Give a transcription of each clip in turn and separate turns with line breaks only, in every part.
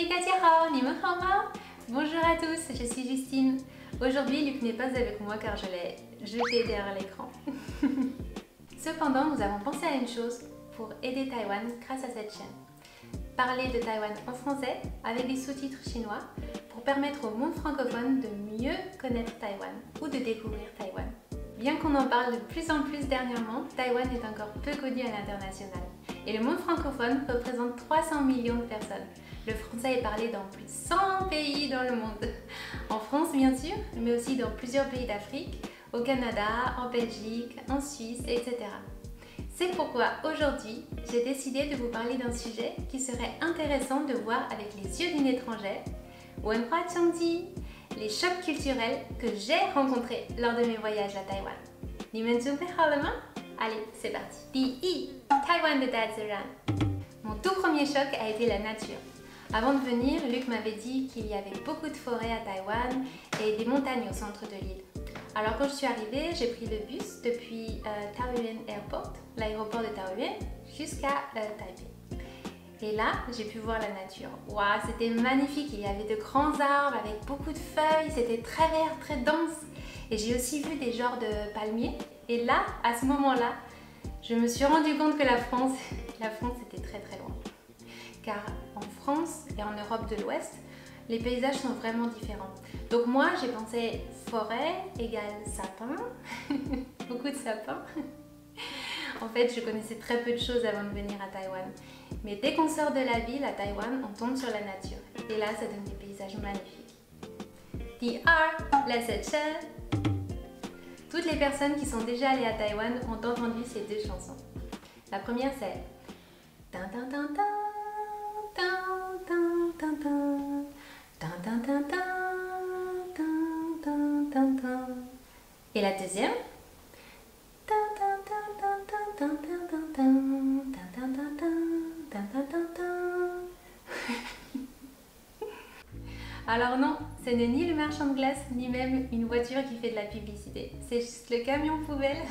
Hey, 大家好，你们好吗? Bonjour à tous, je suis Justine. Aujourd'hui, Luc n'est pas avec moi car je l'ai jeté derrière l'écran. Cependant, nous avons pensé à une chose pour aider Taïwan grâce à cette chaîne. Parler de Taïwan en français avec des sous-titres chinois pour permettre au monde francophone de mieux connaître Taïwan ou de découvrir Taïwan. Bien qu'on en parle de plus en plus dernièrement, Taïwan est encore peu connu à l'international. Et le monde francophone représente 300 millions de personnes. Le français est parlé dans plus de 100 pays dans le monde. En France bien sûr, mais aussi dans plusieurs pays d'Afrique, au Canada, en Belgique, en Suisse, etc. C'est pourquoi aujourd'hui, j'ai décidé de vous parler d'un sujet qui serait intéressant de voir avec les yeux d'une étrangère, Wenhua Changji, les chocs culturels que j'ai rencontrés lors de mes voyages à Taïwan. 你们准备好了吗? Allez, c'est parti. 第一, Taïwan的大自然. Mon tout premier choc a été la nature. Avant de venir, Luc m'avait dit qu'il y avait beaucoup de forêts à Taïwan et des montagnes au centre de l'île. Alors quand je suis arrivée, j'ai pris le bus depuis Taoyuan Airport, l'aéroport de Taoyuan, jusqu'à Taipei. Et là, j'ai pu voir la nature. Waouh, c'était magnifique, il y avait de grands arbres avec beaucoup de feuilles, c'était très vert, très dense. Et j'ai aussi vu des genres de palmiers. Et là, à ce moment-là, je me suis rendu compte que la France était très très loin. Car en France et en Europe de l'Ouest, les paysages sont vraiment différents. Donc moi, j'ai pensé forêt égale sapin, beaucoup de sapins. En fait, je connaissais très peu de choses avant de venir à Taïwan. Mais dès qu'on sort de la ville à Taïwan, on tombe sur la nature. Et là, ça donne des paysages magnifiques. 第二, la Seche. Toutes les personnes qui sont déjà allées à Taïwan ont entendu ces deux chansons. La première, c'est Tan tan tan tan tan tan tan tan tan tan tan tan tan tan. Et la deuxième tan tan tan tan tan tan tan tan tan tan tan tan tan. Alors non, ce n'est ni le marchand de glace, ni même une voiture qui fait de la publicité. C'est juste le camion poubelle.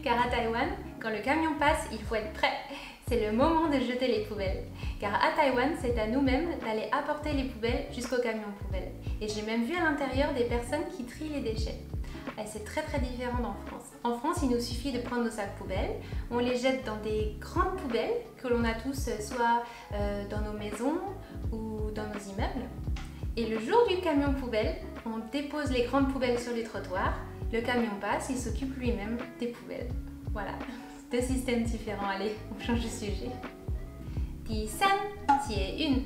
Car à Taïwan, quand le camion passe, il faut être prêt. C'est le moment de jeter les poubelles. Car à Taïwan, c'est à nous-mêmes d'aller apporter les poubelles jusqu'au camion poubelle. Et j'ai même vu à l'intérieur des personnes qui trient les déchets. Et c'est très très différent d'en France. En France, il nous suffit de prendre nos sacs poubelles, on les jette dans des grandes poubelles que l'on a tous soit dans nos maisons ou dans nos immeubles. Et le jour du camion poubelle, on dépose les grandes poubelles sur les trottoirs, le camion passe, il s'occupe lui-même des poubelles. Voilà, deux systèmes différents. Allez, on change de sujet. 第三, c'est une.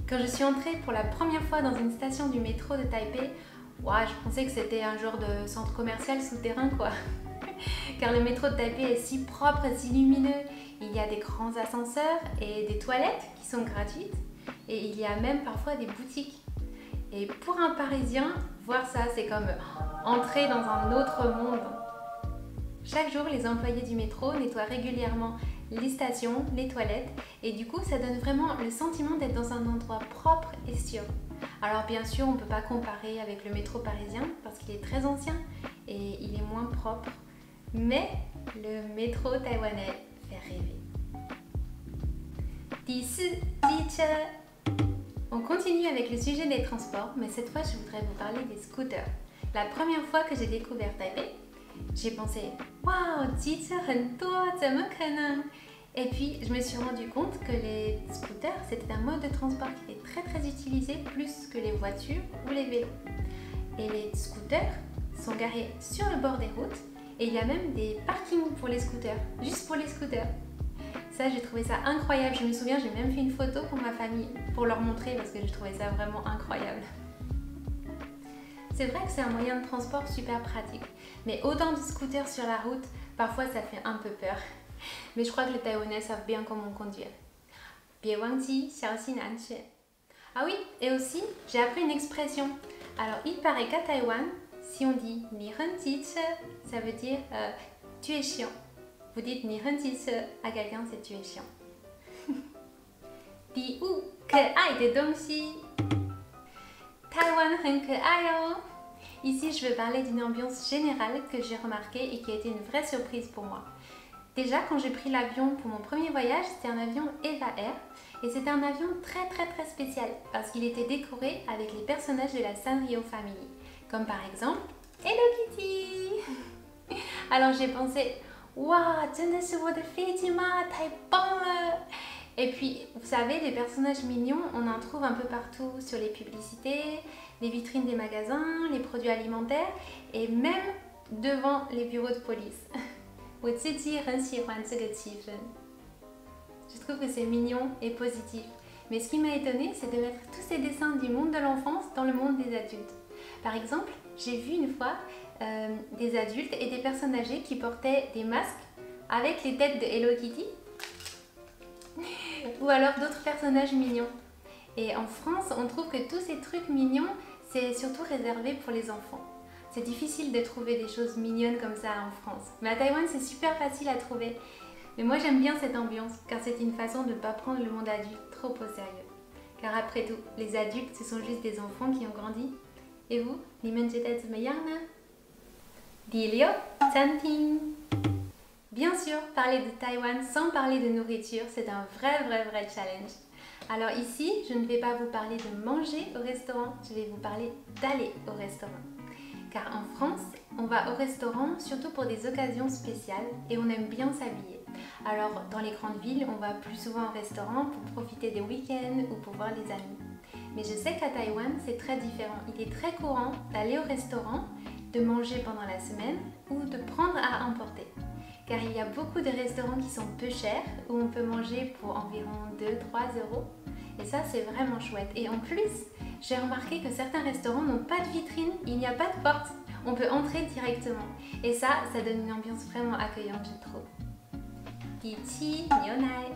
Quand je suis entrée pour la première fois dans une station du métro de Taipei, wow, je pensais que c'était un genre de centre commercial souterrain quoi. Car le métro de Taipei est si propre et si lumineux. Il y a des grands ascenseurs et des toilettes qui sont gratuites. Et il y a même parfois des boutiques. Et pour un Parisien, voir ça, c'est comme entrer dans un autre monde. Chaque jour, les employés du métro nettoient régulièrement les stations, les toilettes. Et du coup, ça donne vraiment le sentiment d'être dans un endroit propre et sûr. Alors bien sûr, on ne peut pas comparer avec le métro parisien parce qu'il est très ancien et il est moins propre. Mais le métro taïwanais fait rêver. 第四, on continue avec le sujet des transports, mais cette fois je voudrais vous parler des scooters. La première fois que j'ai découvert Taipei, j'ai pensé Waouh, 机车很多，怎么可能? Et puis je me suis rendu compte que les scooters c'était un mode de transport qui était très très utilisé plus que les voitures ou les vélos. Et les scooters sont garés sur le bord des routes et il y a même des parkings pour les scooters, juste pour les scooters. Ça, j'ai trouvé ça incroyable. Je me souviens, j'ai même fait une photo pour ma famille pour leur montrer parce que je trouvais ça vraiment incroyable. C'est vrai que c'est un moyen de transport super pratique, mais autant de scooters sur la route, parfois ça fait un peu peur. Mais je crois que les Taïwanais savent bien comment conduire. 别忘记小心安全. Ah oui, et aussi, j'ai appris une expression. Alors, il paraît qu'à Taïwan, si on dit 你很机车, ça veut dire tu es chiant. Vous dites 你很机车 à quelqu'un, c'est tu es chiant. 第五, 可爱的东西. Taïwan 很可爱哦. Ici, je veux parler d'une ambiance générale que j'ai remarquée et qui a été une vraie surprise pour moi. Déjà, quand j'ai pris l'avion pour mon premier voyage, c'était un avion Eva Air Et c'est un avion très spécial parce qu'il était décoré avec les personnages de la Sanrio Family, comme par exemple Hello Kitty. Alors j'ai pensé, waouh, 真的是我的飞机吗？太棒了! Et puis, vous savez, les personnages mignons, on en trouve un peu partout sur les publicités, les vitrines des magasins, les produits alimentaires et même devant les bureaux de police. 我自己很喜欢这个气氛. Je trouve que c'est mignon et positif. Mais ce qui m'a étonnée, c'est de mettre tous ces dessins du monde de l'enfance dans le monde des adultes. Par exemple, j'ai vu une fois des adultes et des personnes âgées qui portaient des masques avec les têtes de Hello Kitty ou alors d'autres personnages mignons. Et en France, on trouve que tous ces trucs mignons, c'est surtout réservé pour les enfants. C'est difficile de trouver des choses mignonnes comme ça en France. Mais à Taïwan, c'est super facile à trouver. Mais moi, j'aime bien cette ambiance, car c'est une façon de ne pas prendre le monde adulte trop au sérieux. Car après tout, les adultes, ce sont juste des enfants qui ont grandi. Et vous, 你们觉得怎么样呢? Dilio Chanting. Bien sûr, parler de Taïwan sans parler de nourriture, c'est un vrai challenge. Alors ici, je ne vais pas vous parler de manger au restaurant, je vais vous parler d'aller au restaurant. Car en France, on va au restaurant surtout pour des occasions spéciales et on aime bien s'habiller. Alors dans les grandes villes, on va plus souvent au restaurant pour profiter des week-ends ou pour voir les amis. Mais je sais qu'à Taïwan, c'est très différent. Il est très courant d'aller au restaurant, de manger pendant la semaine ou de prendre à emporter. Car il y a beaucoup de restaurants qui sont peu chers, où on peut manger pour environ 2-3 euros. Et ça, c'est vraiment chouette. Et en plus, j'ai remarqué que certains restaurants n'ont pas de vitrine, il n'y a pas de porte. On peut entrer directement. Et ça donne une ambiance vraiment accueillante, je trouve. Kichi Nyonai.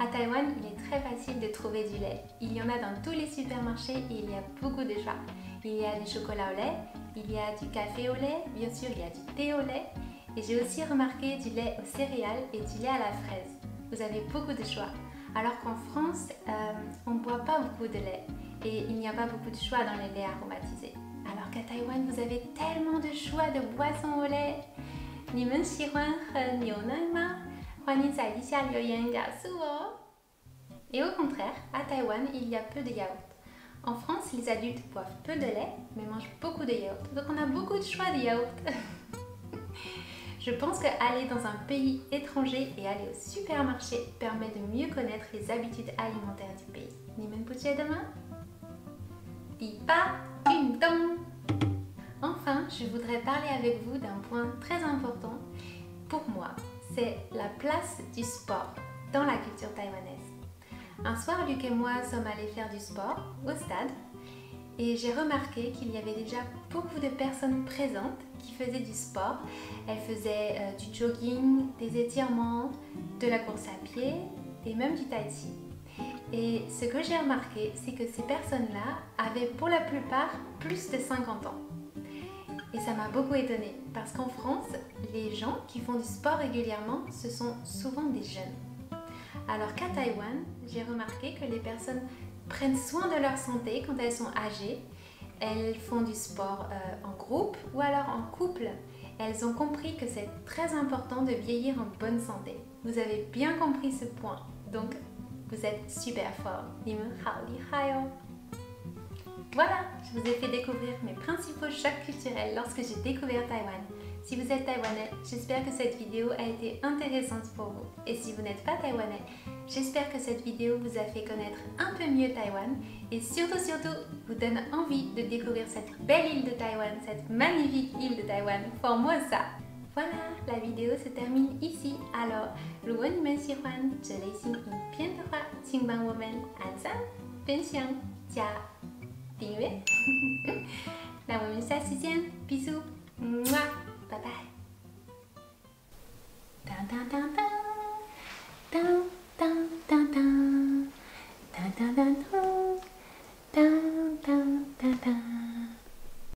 À Taïwan, il est très facile de trouver du lait. Il y en a dans tous les supermarchés et il y a beaucoup de choix. Il y a du chocolat au lait, il y a du café au lait, bien sûr il y a du thé au lait. Et j'ai aussi remarqué du lait aux céréales et du lait à la fraise. Vous avez beaucoup de choix. Alors qu'en France, on ne boit pas beaucoup de lait et il n'y a pas beaucoup de choix dans les laits aromatisés. Alors qu'à Taïwan, vous avez tellement de choix de boissons au lait. 你们喜欢喝牛奶吗? 欢迎在底下留言告诉我. Et au contraire, à Taïwan, il y a peu de yaourt. En France, les adultes boivent peu de lait, mais mangent beaucoup de yaourt. Donc on a beaucoup de choix de yaourt. Je pense qu'aller dans un pays étranger et aller au supermarché permet de mieux connaître les habitudes alimentaires du pays. 你们不觉得吗? 第八运动. Enfin, je voudrais parler avec vous d'un point très important pour moi. C'est la place du sport dans la culture taïwanaise. Un soir, Luc et moi sommes allés faire du sport au stade et j'ai remarqué qu'il y avait déjà beaucoup de personnes présentes qui faisaient du sport. Elles faisaient du jogging, des étirements, de la course à pied et même du tai chi. Et ce que j'ai remarqué, c'est que ces personnes-là avaient pour la plupart plus de 50 ans. Et ça m'a beaucoup étonnée parce qu'en France, les gens qui font du sport régulièrement, ce sont souvent des jeunes. Alors qu'à Taïwan, j'ai remarqué que les personnes prennent soin de leur santé quand elles sont âgées. Elles font du sport en groupe ou alors en couple. Elles ont compris que c'est très important de vieillir en bonne santé. Vous avez bien compris ce point, donc vous êtes super fort. 你们好厉害哦. Voilà, je vous ai fait découvrir mes principaux chocs culturels lorsque j'ai découvert Taïwan. Si vous êtes taïwanais, j'espère que cette vidéo a été intéressante pour vous. Et si vous n'êtes pas taïwanais, j'espère que cette vidéo vous a fait connaître un peu mieux Taïwan et surtout vous donne envie de découvrir cette belle île de Taïwan, cette magnifique île de Taïwan, Formosa. Voilà, la vidéo se termine ici. Alors, 如果你们喜欢这类型影片的话，请帮我们按赞、分享、加订阅。那我们下期见，比苏，拜拜。当当当当当当当当当当当。